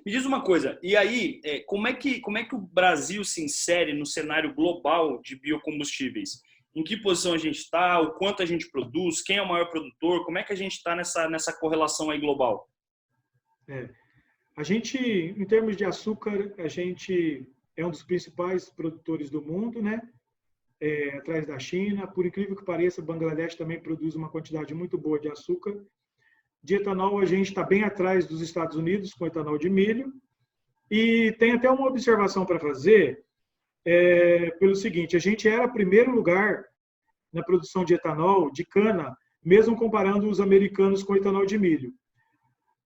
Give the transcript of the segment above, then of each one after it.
Me diz uma coisa, e aí, como é que o Brasil se insere no cenário global de biocombustíveis? Em que posição a gente está, o quanto a gente produz, quem é o maior produtor, como é que a gente está nessa correlação aí global? É. A gente, em termos de açúcar, a gente é um dos principais produtores do mundo, né? Atrás da China. Por incrível que pareça, Bangladesh também produz uma quantidade muito boa de açúcar. De etanol, a gente está bem atrás dos Estados Unidos com etanol de milho. E tem até uma observação para fazer, pelo seguinte: a gente era primeiro lugar na produção de etanol de cana, mesmo comparando os americanos com o etanol de milho.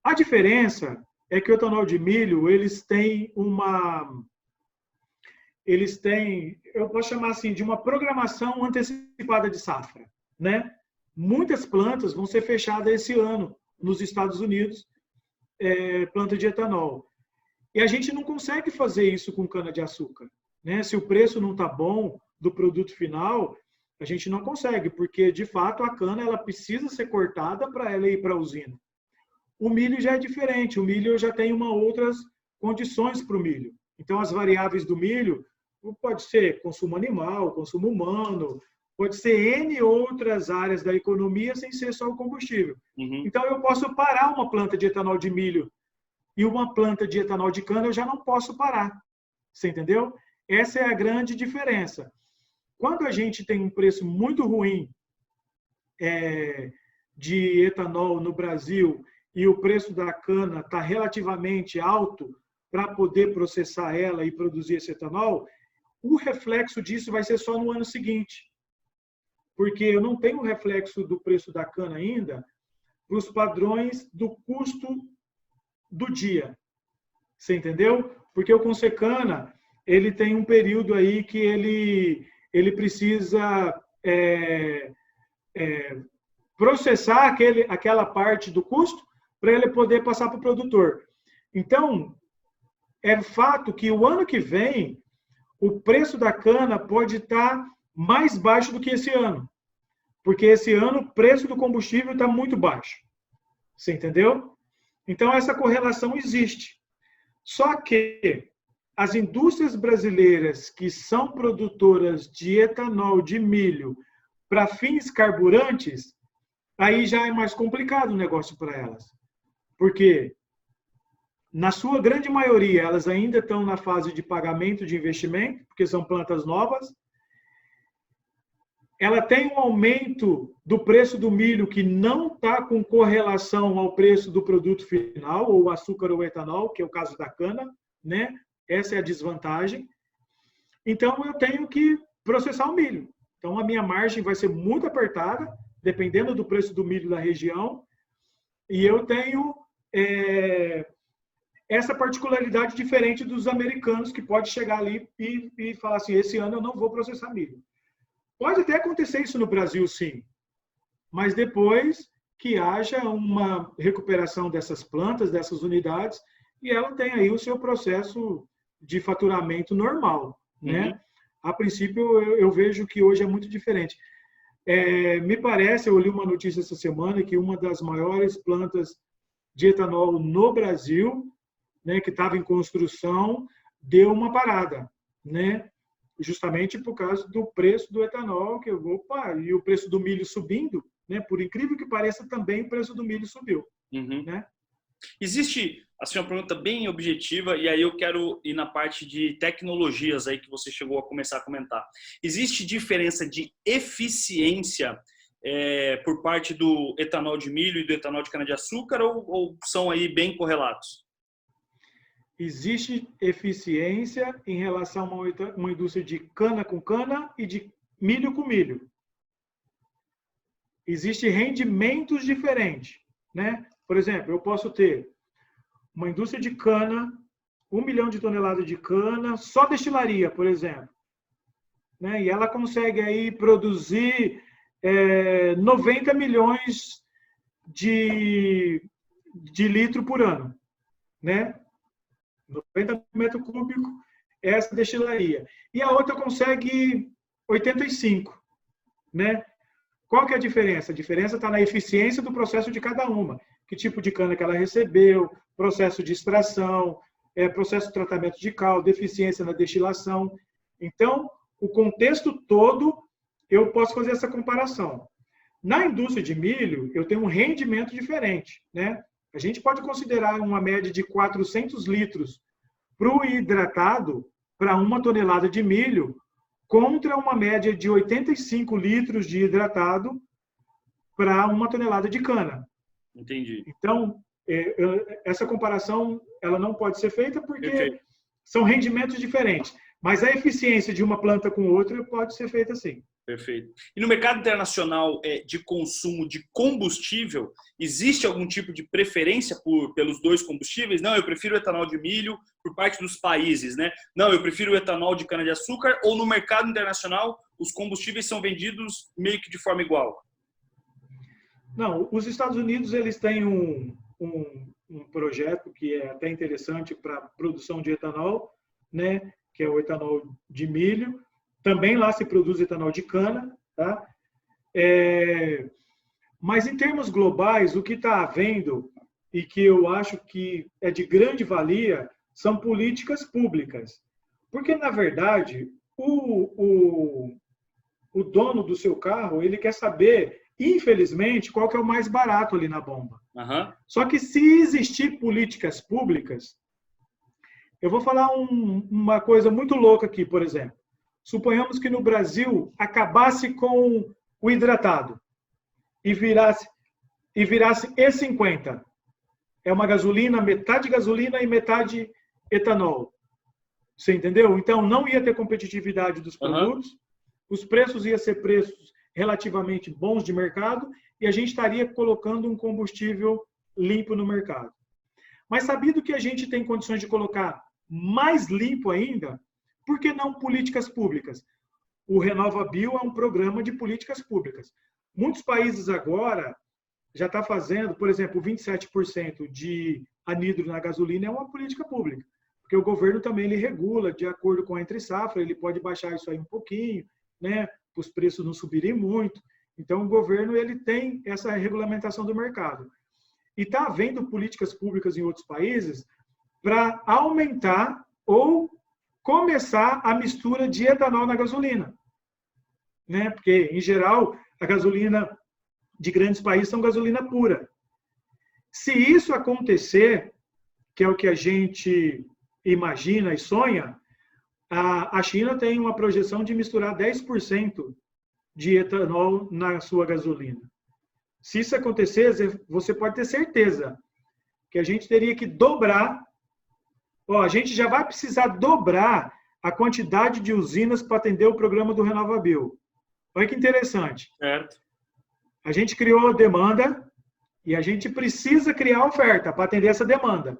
A diferença é que o etanol de milho, eu posso chamar assim, de uma programação antecipada de safra, né? Muitas plantas vão ser fechadas esse ano nos Estados Unidos, planta de etanol. E a gente não consegue fazer isso com cana-de-açúcar, né? Se o preço não está bom do produto final, a gente não consegue, porque, de fato, a cana ela precisa ser cortada para ela ir para a usina. O milho já é diferente, o milho já tem outras condições para o milho. Então, as variáveis do milho pode ser consumo animal, consumo humano, pode ser N outras áreas da economia sem ser só o combustível. Uhum. Então, eu posso parar uma planta de etanol de milho e uma planta de etanol de cana eu já não posso parar. Você entendeu? Essa é a grande diferença. Quando a gente tem um preço muito ruim de etanol no Brasil e o preço da cana está relativamente alto para poder processar ela e produzir esse etanol, o reflexo disso vai ser só no ano seguinte. Porque eu não tenho o reflexo do preço da cana ainda para os padrões do custo do dia. Você entendeu? Porque o Consecana, ele tem um período aí que ele precisa processar aquela parte do custo para ele poder passar para o produtor. Então, é fato que o ano que vem, o preço da cana pode estar mais baixo do que esse ano. Porque esse ano o preço do combustível está muito baixo. Você entendeu? Então, essa correlação existe. Só que as indústrias brasileiras que são produtoras de etanol de milho para fins carburantes, aí já é mais complicado o negócio para elas. Porque, na sua grande maioria, elas ainda estão na fase de pagamento de investimento, porque são plantas novas. Ela tem um aumento do preço do milho que não está com correlação ao preço do produto final, ou açúcar ou etanol, que é o caso da cana, né? Essa é a desvantagem. Então, eu tenho que processar o milho. Então, a minha margem vai ser muito apertada, dependendo do preço do milho da região, e eu tenho essa particularidade diferente dos americanos, que pode chegar ali e falar assim, esse ano eu não vou processar milho. Pode até acontecer isso no Brasil, sim, mas depois que haja uma recuperação dessas plantas, dessas unidades, e ela tem aí o seu processo de faturamento normal, né? Uhum. A princípio, eu vejo que hoje é muito diferente. Me parece, eu li uma notícia essa semana, que uma das maiores plantas de etanol no Brasil, né, que estava em construção, deu uma parada, né? Justamente por causa do preço do etanol, e o preço do milho subindo, né? Por incrível que pareça, também o preço do milho subiu. Uhum. Né? Existe assim, uma pergunta bem objetiva, e aí eu quero ir na parte de tecnologias aí que você chegou a começar a comentar. Existe diferença de eficiência por parte do etanol de milho e do etanol de cana-de-açúcar, ou são aí bem correlatos? Existe eficiência em relação a uma indústria de cana com cana e de milho com milho. Existem rendimentos diferentes, né? Por exemplo, eu posso ter uma indústria de cana, 1 milhão de toneladas de cana, só destilaria, por exemplo. Né? E ela consegue aí produzir 90 milhões de litro por ano. Né? 90 metros cúbicos, essa destilaria. E a outra consegue 85. Né? Qual que é a diferença? A diferença está na eficiência do processo de cada uma. Que tipo de cana que ela recebeu, processo de extração, processo de tratamento de caldo, eficiência na destilação. Então, o contexto todo, eu posso fazer essa comparação. Na indústria de milho, eu tenho um rendimento diferente, né? A gente pode considerar uma média de 400 litros para o hidratado, para 1 tonelada de milho, contra uma média de 85 litros de hidratado para 1 tonelada de cana. Entendi. Então, essa comparação ela não pode ser feita porque são rendimentos diferentes. Mas a eficiência de uma planta com outra pode ser feita sim. Perfeito. E no mercado internacional de consumo de combustível, existe algum tipo de preferência pelos dois combustíveis? Não, eu prefiro o etanol de milho por parte dos países, né? Não, eu prefiro o etanol de cana-de-açúcar, ou no mercado internacional os combustíveis são vendidos meio que de forma igual? Não, os Estados Unidos eles têm um projeto que é até interessante para produção de etanol, né? Que é o etanol de milho. Também lá se produz etanol de cana, tá? Mas em termos globais, o que está havendo e que eu acho que é de grande valia são políticas públicas. Porque, na verdade, o dono do seu carro, ele quer saber, infelizmente, qual que é o mais barato ali na bomba. Uhum. Só que se existir políticas públicas, eu vou falar uma coisa muito louca aqui, por exemplo. Suponhamos que no Brasil acabasse com o hidratado e virasse E50. É uma gasolina, metade gasolina e metade etanol. Você entendeu? Então, não ia ter competitividade dos produtos, os preços iam ser preços relativamente bons de mercado e a gente estaria colocando um combustível limpo no mercado. Mas sabido que a gente tem condições de colocar mais limpo ainda, por que não políticas públicas? O RenovaBio é um programa de políticas públicas. Muitos países agora já estão fazendo, por exemplo, 27% de anidro na gasolina é uma política pública, porque o governo também ele regula de acordo com a entre-safra, ele pode baixar isso aí um pouquinho, né, para os preços não subirem muito. Então, o governo ele tem essa regulamentação do mercado. E está havendo políticas públicas em outros países para aumentar ou começar a mistura de etanol na gasolina, né? Porque, em geral, a gasolina de grandes países são gasolina pura. Se isso acontecer, que é o que a gente imagina e sonha, a China tem uma projeção de misturar 10% de etanol na sua gasolina. Se isso acontecer, você pode ter certeza que a gente teria que dobrar. A gente já vai precisar dobrar a quantidade de usinas para atender o programa do RenovaBio. Olha que interessante. Certo. A gente criou a demanda e a gente precisa criar a oferta para atender essa demanda.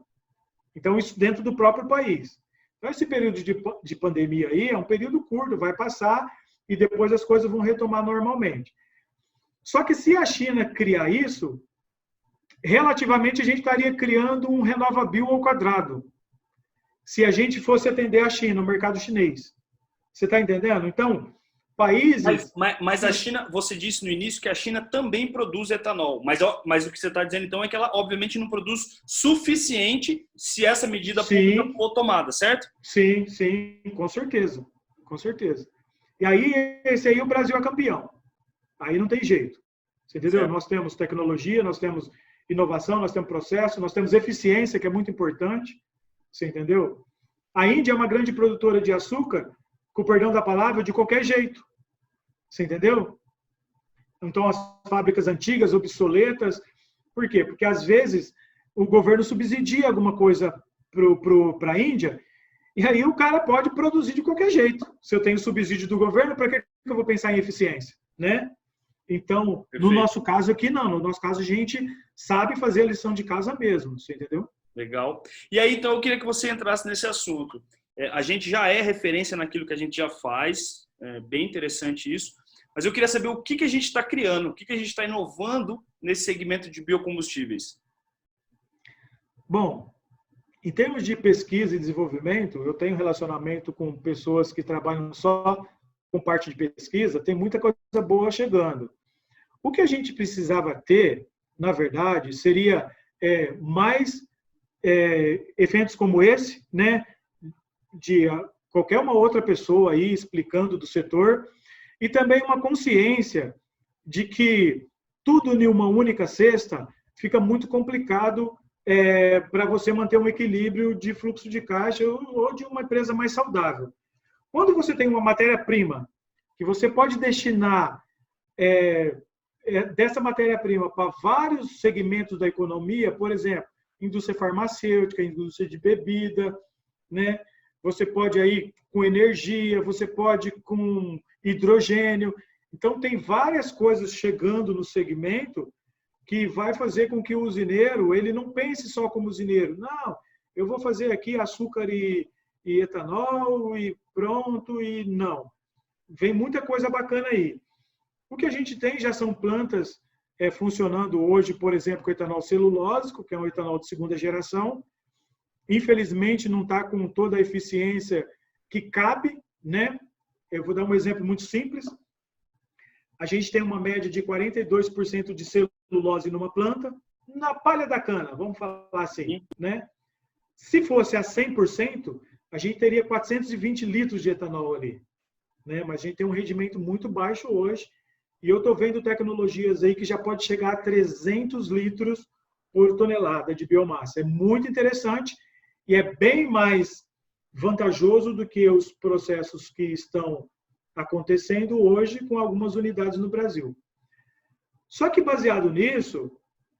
Então, isso dentro do próprio país. Então, esse período de pandemia aí é um período curto, vai passar e depois as coisas vão retomar normalmente. Só que se a China criar isso, relativamente a gente estaria criando um RenovaBio ao quadrado. Se a gente fosse atender a China, o mercado chinês. Você está entendendo? Então, países... Mas a China, você disse no início que a China também produz etanol. Mas o que você está dizendo, então, é que ela, obviamente, não produz suficiente se essa medida pública for tomada, certo? Sim, com certeza. Com certeza. E aí, esse aí o Brasil é campeão. Aí não tem jeito. Você entendeu? Certo. Nós temos tecnologia, nós temos inovação, nós temos processo, nós temos eficiência, que é muito importante. Você entendeu? A Índia é uma grande produtora de açúcar, com o perdão da palavra, de qualquer jeito. Você entendeu? Então, as fábricas antigas, obsoletas. Por quê? Porque, às vezes, o governo subsidia alguma coisa para a Índia, e aí o cara pode produzir de qualquer jeito. Se eu tenho subsídio do governo, para que eu vou pensar em eficiência? Né? Então, Perfeito. No nosso caso aqui, não. No nosso caso, a gente sabe fazer a lição de casa mesmo. Você entendeu? Legal. E aí, então, eu queria que você entrasse nesse assunto. A gente já é referência naquilo que a gente já faz, é bem interessante isso, mas eu queria saber o que a gente está criando, o que a gente está inovando nesse segmento de biocombustíveis. Bom, em termos de pesquisa e desenvolvimento, eu tenho relacionamento com pessoas que trabalham só com parte de pesquisa, tem muita coisa boa chegando. O que a gente precisava ter, na verdade, seria mais eventos como esse, né, de qualquer uma outra pessoa aí explicando do setor, e também uma consciência de que tudo em uma única cesta fica muito complicado para você manter um equilíbrio de fluxo de caixa ou de uma empresa mais saudável. Quando você tem uma matéria-prima que você pode destinar dessa matéria-prima para vários segmentos da economia, por exemplo, indústria farmacêutica, indústria de bebida, né? Você pode aí com energia, você pode com hidrogênio. Então, tem várias coisas chegando no segmento que vai fazer com que o usineiro ele não pense só como usineiro. Não, eu vou fazer aqui açúcar e etanol e pronto, e não. Vem muita coisa bacana aí. O que a gente tem já são plantas funcionando hoje, por exemplo, com etanol celulósico, que é um etanol de segunda geração. Infelizmente, não está com toda a eficiência que cabe, né? Eu vou dar um exemplo muito simples. A gente tem uma média de 42% de celulose numa planta, na palha da cana, vamos falar assim, né? Se fosse a 100%, a gente teria 420 litros de etanol ali, né? Mas a gente tem um rendimento muito baixo hoje, e eu estou vendo tecnologias aí que já pode chegar a 300 litros por tonelada de biomassa. É muito interessante e é bem mais vantajoso do que os processos que estão acontecendo hoje com algumas unidades no Brasil. Só que baseado nisso,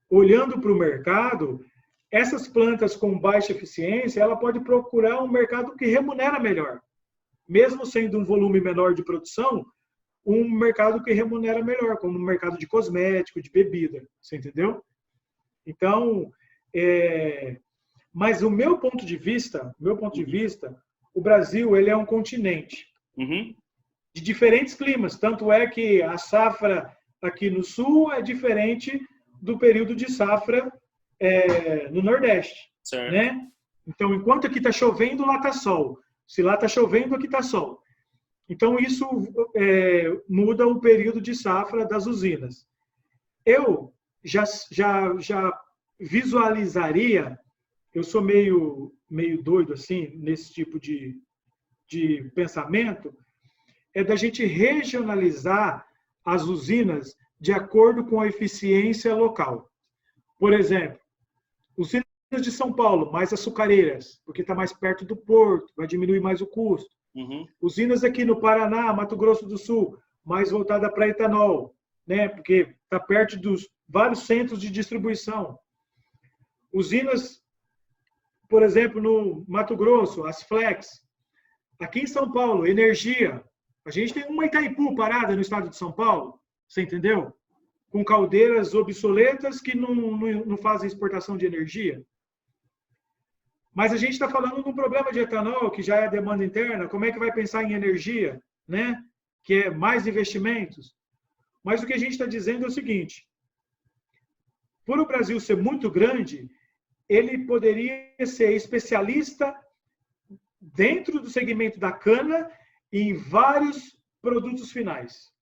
olhando para o mercado, essas plantas com baixa eficiência, ela pode procurar um mercado que remunera melhor. Mesmo sendo um volume menor de produção, um mercado que remunera melhor, como o mercado de cosmético, de bebida, você entendeu? Então, mas o meu ponto de vista, o Brasil ele é um continente de diferentes climas. Tanto é que a safra aqui no sul é diferente do período de safra no Nordeste, certo, né? Então, enquanto aqui está chovendo, lá está sol. Se lá está chovendo, aqui está sol. Então, isso muda o período de safra das usinas. Eu já visualizaria, eu sou meio doido assim, nesse tipo de pensamento, da gente regionalizar as usinas de acordo com a eficiência local. Por exemplo, usinas de São Paulo, mais açucareiras, porque está mais perto do porto, vai diminuir mais o custo. Usinas aqui no Paraná, Mato Grosso do Sul, mais voltada para etanol, né? Porque está perto dos vários centros de distribuição. Usinas, por exemplo, no Mato Grosso, as Flex. Aqui em São Paulo, energia. A gente tem uma Itaipu parada no estado de São Paulo, você entendeu? Com caldeiras obsoletas que não fazem exportação de energia. Mas a gente está falando de um problema de etanol, que já é demanda interna. Como é que vai pensar em energia, né? Que é mais investimentos? Mas o que a gente está dizendo é o seguinte: por o Brasil ser muito grande, ele poderia ser especialista dentro do segmento da cana em vários produtos finais.